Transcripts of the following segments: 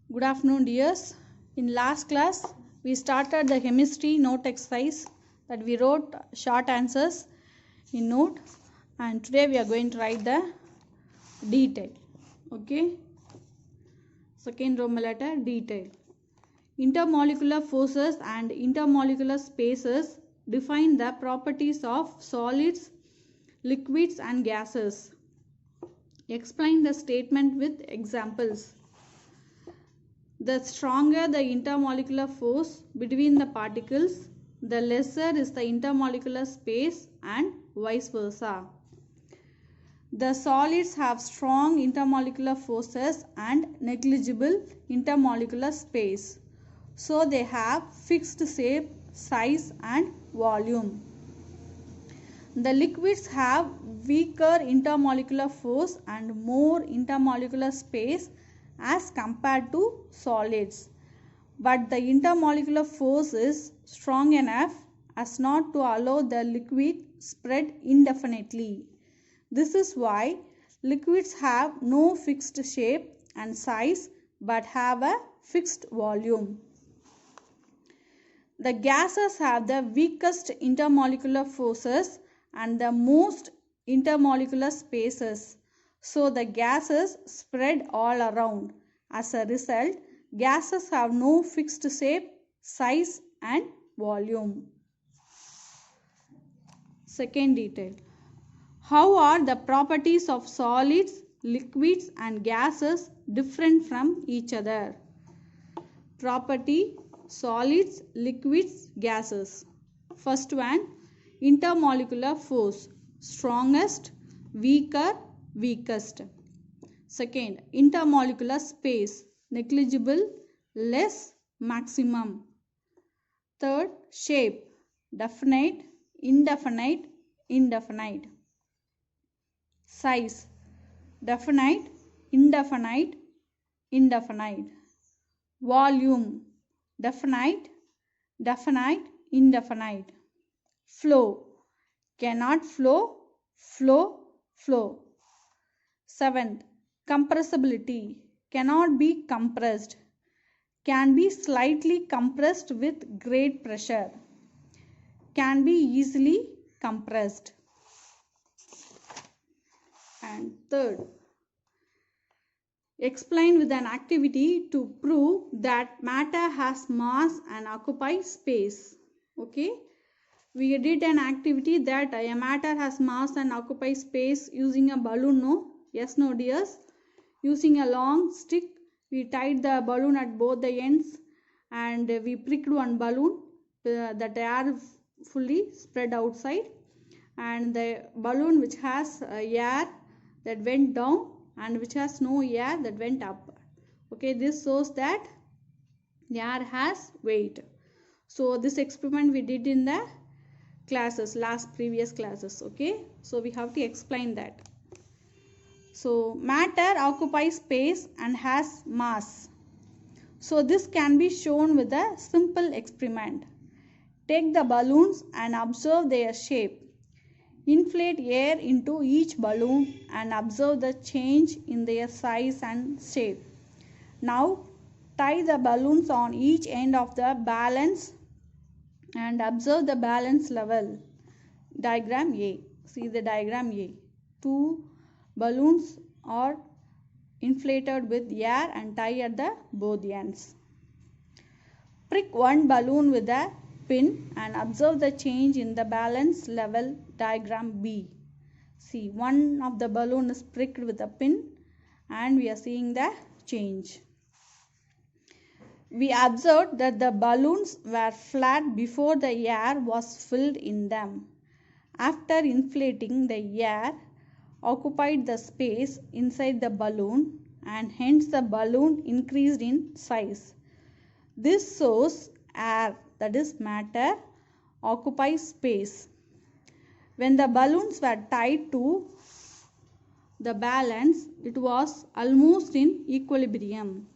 Good afternoon, dears. In last class, we started the chemistry note exercise that we wrote short answers in note, and today we are going to write the detail. Okay. Second Roman letter, detail. Intermolecular forces and intermolecular spaces define the properties of solids, liquids, and gases. Explain the statement with examples. The stronger the intermolecular force between the particles, the lesser is the intermolecular space and vice versa. The solids have strong intermolecular forces and negligible intermolecular space. So they have fixed shape, size and volume. The liquids have weaker intermolecular force and more intermolecular space as compared to solids, but the intermolecular force is strong enough as not to allow the liquid spread indefinitely. This is why liquids have no fixed shape and size but have a fixed volume. The gases have the weakest intermolecular forces and the most intermolecular spaces. So the gases spread all around. As a result, gases have no fixed shape, size and volume. Second detail. How are the properties of solids, liquids and gases different from each other? Property, solids, liquids, gases. First one, intermolecular force, strongest, weaker, weakest. Second, intermolecular space, negligible, less, maximum. Third, shape, definite, indefinite, indefinite. Size, definite, indefinite, indefinite. Volume, definite, definite, indefinite. Flow, cannot flow, flow, flow. Seventh, compressibility, cannot be compressed, can be slightly compressed with great pressure, can be easily compressed. And third, explain with an activity to prove that matter has mass and occupies space. Okay, we did an activity that a matter has mass and occupies space using a balloon. No? Yes, no, dears. Using a long stick, we tied the balloon at both the ends and we pricked one balloon that air fully spread outside, and the balloon which has air that went down and which has no air that went up. Okay, this shows that the air has weight. So this experiment we did in the classes, previous classes. Okay, so we have to explain that. So matter occupies space and has mass. So this can be shown with a simple experiment. Take the balloons and observe their shape. Inflate air into each balloon and observe the change in their size and shape. Now tie the balloons on each end of the balance and observe the balance level. Diagram A. See the diagram A. Two balloons are inflated with air and tie at the both ends. Prick one balloon with a pin and observe the change in the balance level. Diagram B. See, one of the balloon is pricked with a pin and we are seeing the change. We observed that the balloons were flat before the air was filled in them. After inflating, the air occupied the space inside the balloon and hence the balloon increased in size. This shows air, that is matter, occupies space. When the balloons were tied to the balance, it was almost in equilibrium.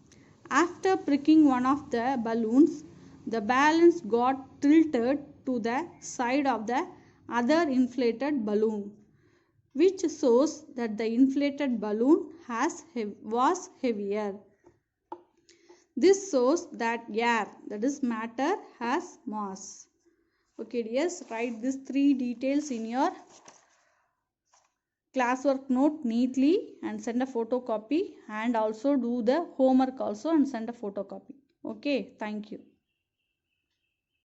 After pricking one of the balloons, the balance got tilted to the side of the other inflated balloon, which shows that the inflated balloon was heavier. This shows that air, that is matter, has mass. Okay dears, write these 3 details in your classwork note neatly and send a photocopy, and also do the homework also and send a photocopy. Okay, thank you.